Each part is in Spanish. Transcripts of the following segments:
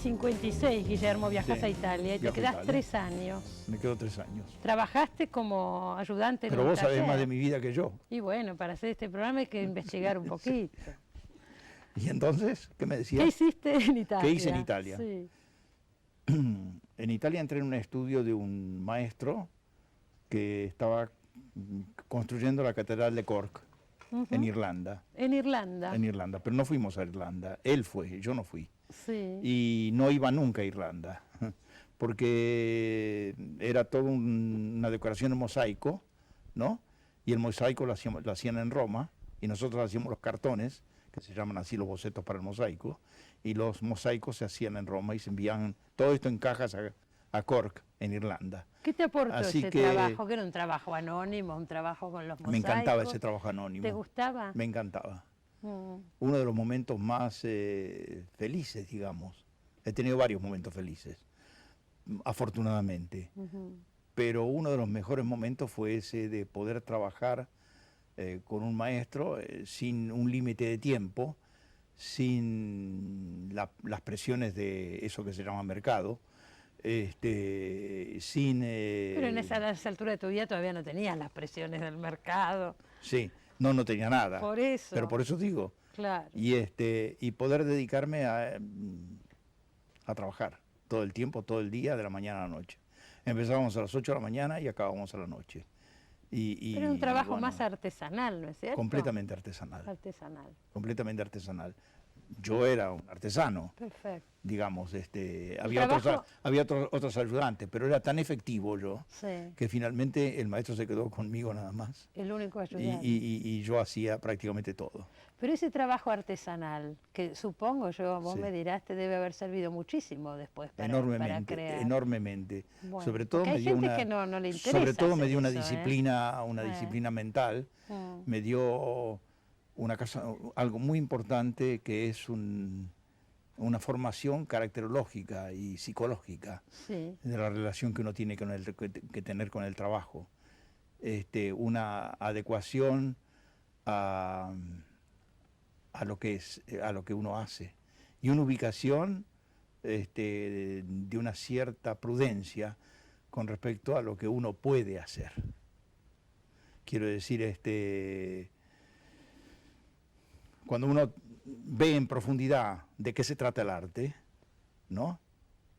56, Guillermo, viajás Sí, a Italia y te viajo a quedás Italia. 3 años. Me quedo 3 años. Trabajaste como ayudante en Pero un vos sabés taller. más de mi vida que yo. Y bueno, para hacer este programa hay que investigar un poquito. ¿Y entonces qué me decías? ¿Qué hiciste en Italia? ¿Qué hice en Italia? Sí. En Italia entré en un estudio de un maestro que estaba construyendo la catedral de Cork, en Irlanda. En Irlanda. En Irlanda, pero no fuimos a Irlanda. Él fue, yo no fui. Sí. Y no iba nunca a Irlanda, porque era toda una decoración en mosaico, ¿no? Y el mosaico lo hacían en Roma, y nosotros hacíamos los cartones, que se llaman así los bocetos para el mosaico, y los mosaicos se hacían en Roma y se envían todo esto en cajas a Cork, en Irlanda. ¿Qué te aportó Así ese que trabajo? ¿Que era un trabajo anónimo, un trabajo con los mosaicos? Me encantaba ese trabajo anónimo. ¿Te gustaba? Me encantaba. Uno de los momentos más felices, digamos. He tenido varios momentos felices, afortunadamente. Pero uno de los mejores momentos fue ese de poder trabajar con un maestro sin un límite de tiempo, sin las presiones de eso que se llama mercado, sin... Pero en esa altura de tu vida todavía no tenías las presiones del mercado. Sí, no tenía nada. Por eso. Pero por eso digo. Claro. Y poder dedicarme a trabajar todo el tiempo, todo el día, de la mañana a la noche. Empezábamos a las 8 de la mañana y acabábamos a la noche. Pero es un trabajo más artesanal, ¿no es cierto? Completamente artesanal. Artesanal. Completamente artesanal. Yo era un artesano. Perfecto. Digamos, había otros ayudantes, pero era tan efectivo yo, que finalmente el maestro se quedó conmigo nada más. El único ayudante. Y yo hacía prácticamente todo. Pero ese trabajo artesanal, que supongo yo, vos me dirás, te debe haber servido muchísimo después para crear. Enormemente. Bueno, sobre todo me hay dio gente que no le interesa sobre todo me dio una eso, disciplina, disciplina mental, me dio algo muy importante que es una formación caracterológica y psicológica de la relación que uno tiene que tener con el trabajo. Una adecuación a lo que uno hace, y una ubicación de una cierta prudencia con respecto a lo que uno puede hacer. Quiero decir, cuando uno ve en profundidad de qué se trata el arte, ¿no?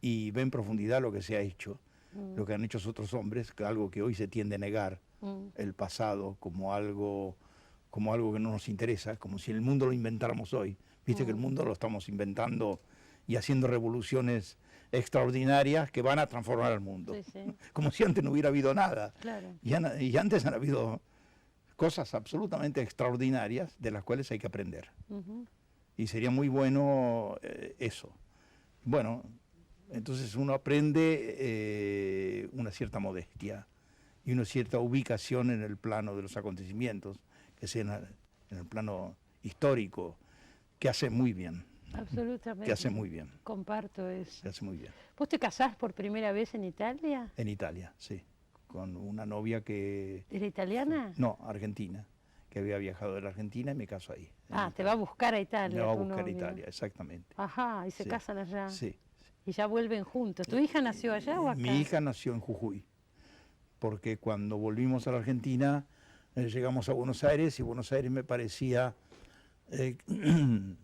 Y ve en profundidad lo que se ha hecho, lo que han hecho otros hombres, que algo que hoy se tiende a negar, el pasado como algo que no nos interesa, como si el mundo lo inventáramos hoy. Viste que el mundo lo estamos inventando y haciendo revoluciones extraordinarias que van a transformar el mundo. Como si antes no hubiera habido nada. Claro. Y antes han habido cosas absolutamente extraordinarias de las cuales hay que aprender. Y sería muy bueno eso. Bueno, entonces uno aprende una cierta modestia y una cierta ubicación en el plano de los acontecimientos, que sea en el plano histórico, que hace muy bien. Absolutamente. Que hace muy bien. Comparto eso. Que hace muy bien. ¿Vos te casás por primera vez en Italia? En Italia, sí. Con una novia que... ¿Era italiana? No, argentina, que había viajado de la Argentina y me caso ahí. Te va a buscar a Italia. Me va a buscar a Italia, exactamente. Ajá, y se casan allá. Sí. Y ya vuelven juntos. ¿Tu hija nació allá o acá? Mi hija nació en Jujuy, porque cuando volvimos a la Argentina llegamos a Buenos Aires, y Buenos Aires me parecía un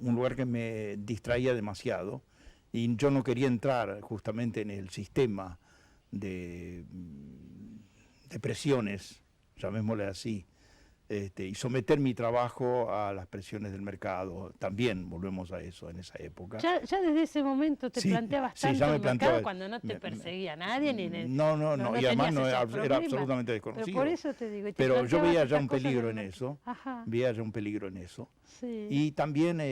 lugar que me distraía demasiado, y yo no quería entrar justamente en el sistema de presiones, llamémosle así, y someter mi trabajo a las presiones del mercado. También volvemos a eso en esa época. Ya desde ese momento te planteabas tanto el mercado cuando no te perseguía nadie, ni no, y además era absolutamente desconocido. Pero por eso te digo. Pero yo veía ya un peligro en eso, veía ya un peligro en eso. Y también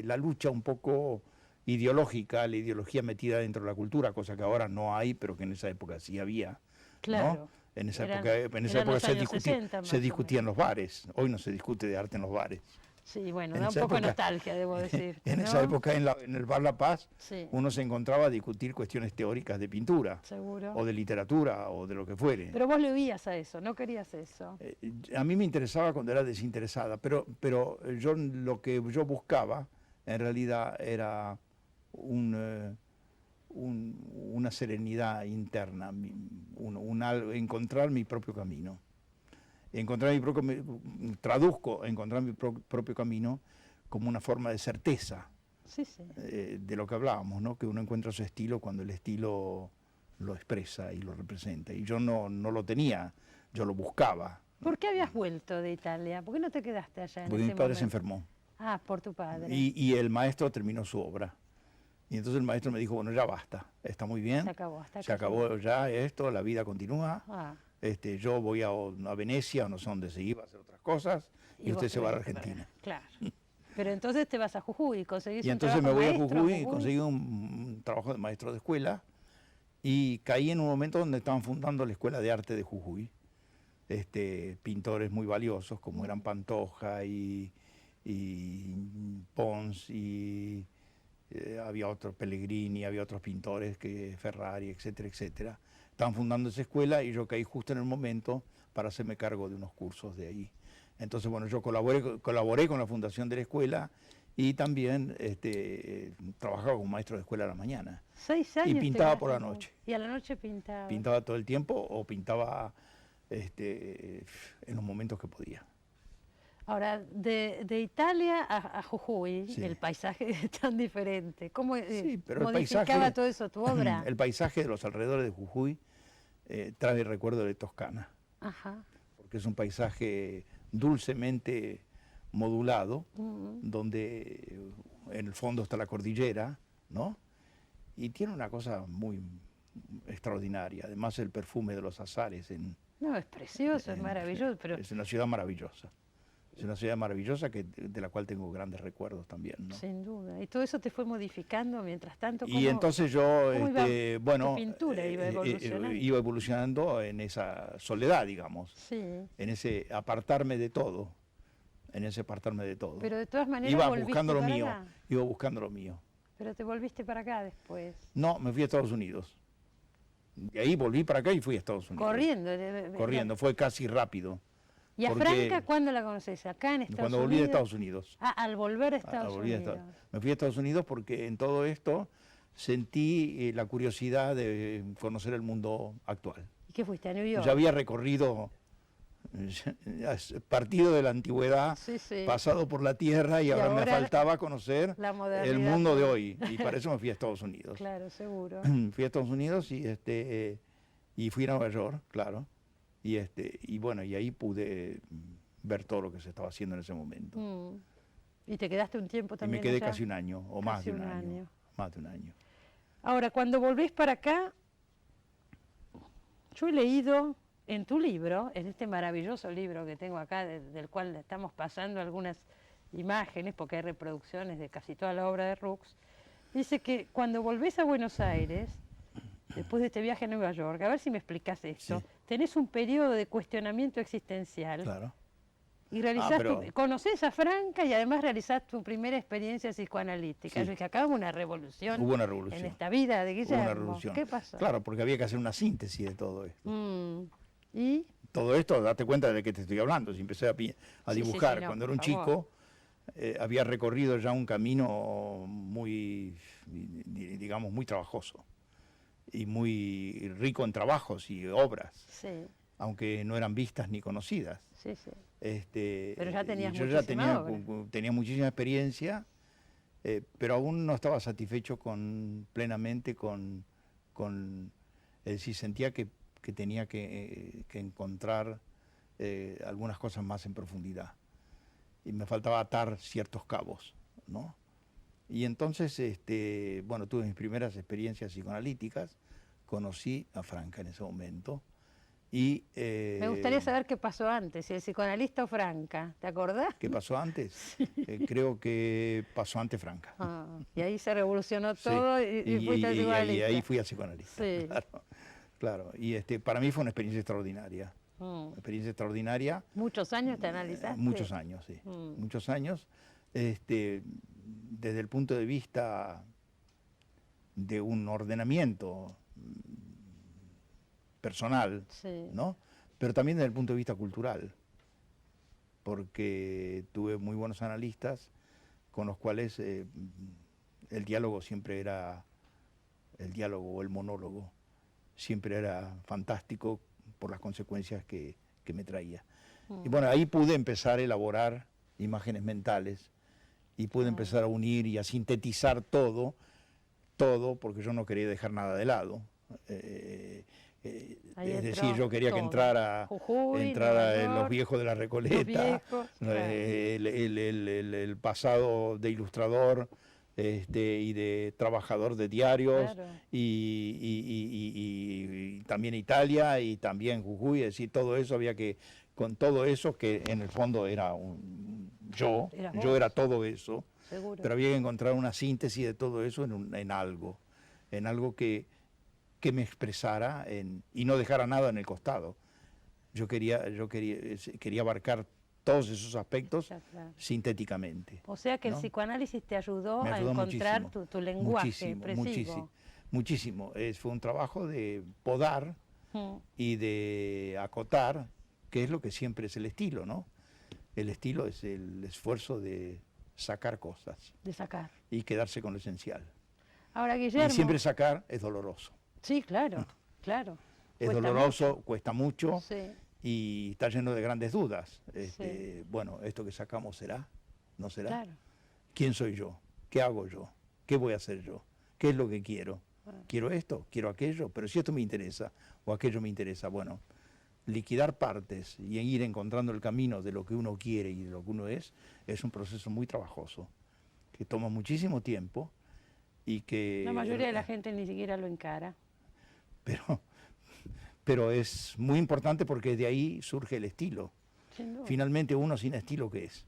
la lucha un poco ideológica, la ideología metida dentro de la cultura, cosa que ahora no hay, pero que en esa época sí había. Claro. ¿no? En esa época se discutía en los bares. Hoy no se discute de arte en los bares. Sí, bueno, da un poco de nostalgia, debo decir. En esa época, en el Bar La Paz, uno se encontraba a discutir cuestiones teóricas de pintura. Seguro. O de literatura, o de lo que fuere. Pero vos le oías a eso, no querías eso. A mí me interesaba cuando era desinteresada, pero lo que yo buscaba, en realidad, era una serenidad interna, encontrar mi propio camino. Traduzco encontrar mi propio camino como una forma de certeza, sí, sí. De lo que hablábamos, ¿no? Que uno encuentra su estilo cuando el estilo lo expresa y lo representa. Y yo no lo tenía, yo lo buscaba. ¿Por qué habías vuelto de Italia? ¿Por qué no te quedaste allá en Porque ese mi padre momento? se enfermó. Ah, por tu padre. Y el maestro terminó su obra. Y entonces el maestro me dijo, bueno, ya basta, está muy bien. Se acabó. Se acabó ya esto, la vida continúa. Ah. Yo voy a Venecia, o no sé dónde se iba a hacer otras cosas, y usted se va a la Argentina. Claro. Pero entonces te vas a Jujuy, conseguís y un entonces trabajo me voy a maestro Jujuy y conseguí un trabajo de maestro de escuela, y caí en un momento donde estaban fundando la Escuela de Arte de Jujuy. Pintores muy valiosos como eran Pantoja y Pons, y había otros, Pellegrini, había otros pintores, Ferrari, etcétera, etcétera. Estaban fundando esa escuela y yo caí justo en el momento para hacerme cargo de unos cursos de ahí. Entonces, bueno, yo colaboré con la fundación de la escuela y también trabajaba como maestro de escuela a la mañana. 6 años. Y pintaba por la noche. Y a la noche pintaba. Pintaba todo el tiempo o pintaba en los momentos que podía. Ahora, de Italia a Jujuy, sí, el paisaje es tan diferente. ¿Cómo sí, pero modificaba todo eso tu obra? El paisaje de los alrededores de Jujuy trae recuerdo de Toscana. Ajá. Porque es un paisaje dulcemente modulado, donde en el fondo está la cordillera, ¿no? Y tiene una cosa muy extraordinaria, además el perfume de los azares. No, es precioso, es maravilloso. Pero es una ciudad maravillosa. Es una ciudad maravillosa de la cual tengo grandes recuerdos también, ¿no? Sin duda. ¿Y todo eso te fue modificando mientras tanto? Y entonces yo, tu pintura iba evolucionando en esa soledad, digamos. Sí. En ese apartarme de todo. Pero de todas maneras iba buscando lo mío. Acá. Iba buscando lo mío. Pero te volviste para acá después. No, me fui a Estados Unidos. De ahí volví para acá y fui a Estados Unidos. Corriendo. Fue casi rápido. ¿Y a Franca cuándo la conoces? ¿Acá en Estados Unidos? Cuando volví de Estados Unidos. Ah, al volver a Estados Unidos. Me fui a Estados Unidos porque en todo esto sentí la curiosidad de conocer el mundo actual. ¿Y qué fuiste, a New York? Ya había recorrido, partido de la antigüedad, pasado por la tierra y ahora me faltaba conocer el mundo de hoy. Y para eso me fui a Estados Unidos. Claro, seguro. Fui a Estados Unidos y fui a Nueva York, claro. Y bueno, y ahí pude ver todo lo que se estaba haciendo en ese momento. ¿Y te quedaste un tiempo también? Y me quedé allá? casi un año, o más de un año. Más de un año. Ahora, cuando volvés para acá, yo he leído en tu libro, en este maravilloso libro que tengo acá, del cual estamos pasando algunas imágenes, porque hay reproducciones de casi toda la obra de Rux, dice que cuando volvés a Buenos Aires, después de este viaje a Nueva York, a ver si me explicás esto, tenés un periodo de cuestionamiento existencial. Claro. Y conocés a Franca y además realizás tu primera experiencia psicoanalítica. Yo dije, acá hubo una revolución. Hubo una revolución. En esta vida de Guillermo. Hubo una revolución. ¿Qué pasó? Claro, porque había que hacer una síntesis de todo esto. ¿Y? Todo esto, date cuenta de que te estoy hablando. Si empecé a dibujar cuando era un chico, había recorrido ya un camino muy, digamos, muy trabajoso. Y muy rico en trabajos y obras, aunque no eran vistas ni conocidas. Pero ya tenías tenía muchísima experiencia, pero aún no estaba satisfecho plenamente con es decir, sentía que tenía que encontrar algunas cosas más en profundidad. Y me faltaba atar ciertos cabos, ¿no? Y entonces, bueno, tuve mis primeras experiencias psicoanalíticas, conocí a Franca en ese momento. Y, me gustaría saber qué pasó antes, si el psicoanalista o Franca, ¿te acordás? ¿Qué pasó antes? Creo que pasó antes Franca. Y ahí se revolucionó todo y fuiste al psicoanalista. Y ahí fui al psicoanalista, claro. Y para mí fue una experiencia extraordinaria. Una experiencia extraordinaria. ¿Muchos años te analizaste? Muchos años, sí. Muchos años. Desde el punto de vista de un ordenamiento personal, ¿no? Pero también desde el punto de vista cultural, porque tuve muy buenos analistas con los cuales el diálogo siempre era, el diálogo o el monólogo, siempre era fantástico por las consecuencias que me traía. Y bueno, ahí pude empezar a elaborar imágenes mentales y pude empezar a unir y a sintetizar todo, porque yo no quería dejar nada de lado. Es decir, yo quería que entrara Jujuy, los viejos de la Recoleta, el pasado de ilustrador y de trabajador de diarios, claro. y también Italia y también Jujuy. Es decir, todo eso había que, con todo eso que en el fondo era yo era todo eso. Seguro. Pero había que encontrar una síntesis de todo eso en algo que me expresara y no dejara nada en el costado. Yo quería abarcar todos esos aspectos sintéticamente. O sea que el psicoanálisis te ayudó a encontrar tu lenguaje expresivo. Muchísimo. Fue un trabajo de podar y de acotar, que es lo que siempre es el estilo, ¿no? El estilo es el esfuerzo de sacar cosas. De sacar. Y quedarse con lo esencial. Ahora, Guillermo... Y siempre sacar es doloroso. Sí, claro, claro. Es doloroso, cuesta mucho, sí. Y está lleno de grandes dudas. Bueno, ¿esto que sacamos será? ¿No será? Claro. ¿Quién soy yo? ¿Qué hago yo? ¿Qué voy a hacer yo? ¿Qué es lo que quiero? ¿Quiero esto? ¿Quiero aquello? Pero si esto me interesa o aquello me interesa, bueno, liquidar partes y ir encontrando el camino de lo que uno quiere y de lo que uno es un proceso muy trabajoso, que toma muchísimo tiempo y que... La mayoría de la gente ni siquiera lo encara. Pero es muy importante porque de ahí surge el estilo. Finalmente, uno sin estilo, ¿qué es?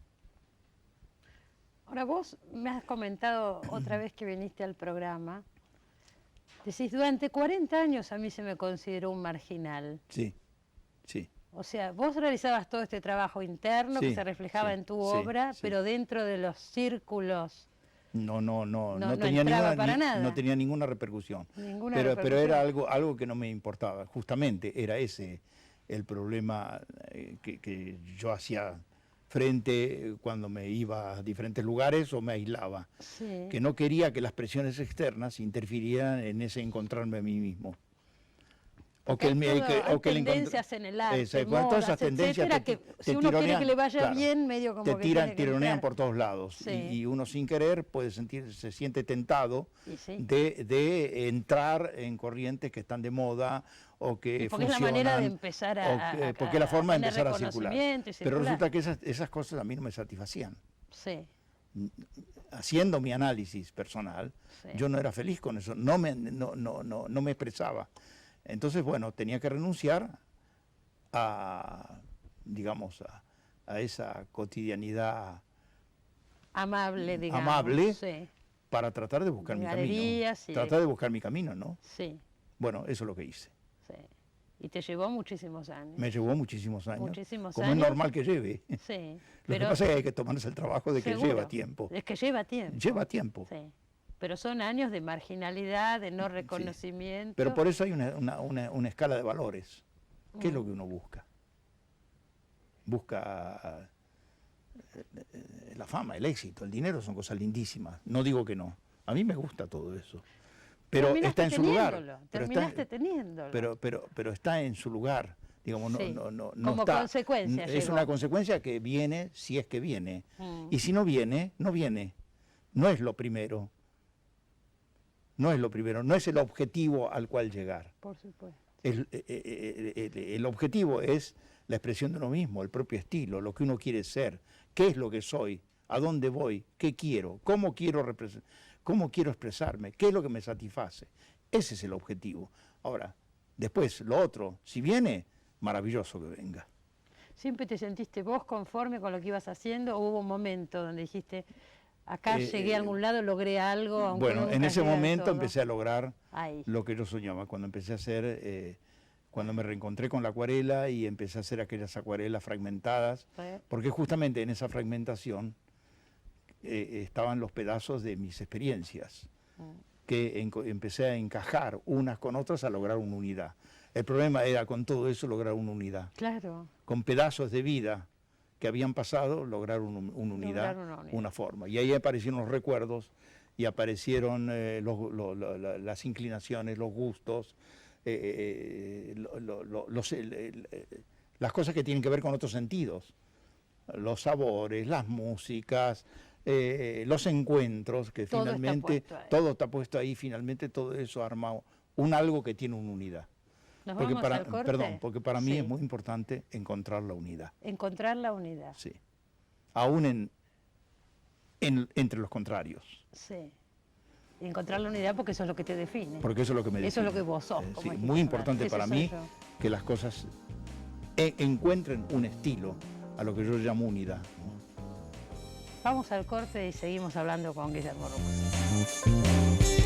Ahora, vos me has comentado otra vez que viniste al programa, decís, durante 40 años a mí se me consideró un marginal. Sí, sí. O sea, vos realizabas todo este trabajo interno que se reflejaba en tu obra, pero dentro de los círculos... No tenía ninguna repercusión. Pero era algo que no me importaba. Justamente era ese el problema que yo hacía frente cuando me iba a diferentes lugares o me aislaba. Sí. Que no quería que las presiones externas interfirieran en ese encontrarme a mí mismo. Tendencias en el arte, todas esas tendencias que si uno quiere que le vaya bien, medio como que tironean por todos lados. Sí. Y uno sin querer se siente tentado de entrar en corrientes que están de moda o que porque funcionan. Es la manera de empezar porque es la forma de empezar a circular. Circular. Pero resulta que esas cosas a mí no me satisfacían. Sí. Haciendo mi análisis personal, yo no era feliz con eso, no me expresaba. Entonces, bueno, tenía que renunciar a esa cotidianidad amable, digamos. Amable, para tratar de buscar mi camino. Tratar de buscar mi camino, ¿no? Sí. Bueno, eso es lo que hice. Sí. Y te llevó muchísimos años. Me llevó muchísimos años. Como es normal que lleve. Sí. Lo que pasa es que hay que tomarse el trabajo de que lleva tiempo. Es que lleva tiempo. Lleva tiempo. Sí. Pero son años de marginalidad, de no reconocimiento. Pero por eso hay una escala de valores. ¿Qué es lo que uno busca? Busca la fama, el éxito, el dinero son cosas lindísimas. No digo que no. A mí me gusta todo eso. Pero está en su lugar. Terminaste teniéndolo. Pero está en su lugar. Digamos, no como está, consecuencia. Es una consecuencia que viene si es que viene. Y si no viene, no viene. No es lo primero. No es lo primero, no es el objetivo al cual llegar. Por supuesto. El objetivo es la expresión de uno mismo, el propio estilo, lo que uno quiere ser, qué es lo que soy, a dónde voy, qué quiero, cómo quiero expresarme, qué es lo que me satisface. Ese es el objetivo. Ahora, después, lo otro, si viene, maravilloso que venga. ¿Siempre te sentiste vos conforme con lo que ibas haciendo o hubo un momento donde dijiste... Acá llegué a algún lado, logré algo. Bueno, en ese momento empecé a lograr lo que yo soñaba. Cuando empecé a hacer, cuando me reencontré con la acuarela y empecé a hacer aquellas acuarelas fragmentadas, porque justamente en esa fragmentación estaban los pedazos de mis experiencias, que empecé a encajar unas con otras a lograr una unidad. El problema era con todo eso lograr una unidad. Claro. Con pedazos de vida que habían pasado, lograr una unidad, una forma. Y ahí aparecieron los recuerdos y aparecieron las inclinaciones, los gustos, las cosas que tienen que ver con otros sentidos, los sabores, las músicas, los encuentros, que Todo finalmente está puesto ahí. todo está puesto ahí, finalmente todo eso arma un algo que tiene una unidad. ¿Nos Porque vamos al corte? perdón, porque para mí Sí. es muy importante encontrar la unidad, Encontrar la unidad. sí. Aún entre los contrarios, Sí. Y encontrar la unidad porque eso es lo que te define. porque eso es lo que me Eso es lo define. que vos sos. Sí, como muy dijiste importante antes. para Ese mí soy yo. que las cosas encuentren un estilo, a lo que yo llamo unidad, ¿no? Vamos al corte y seguimos hablando con Guillermo Rux.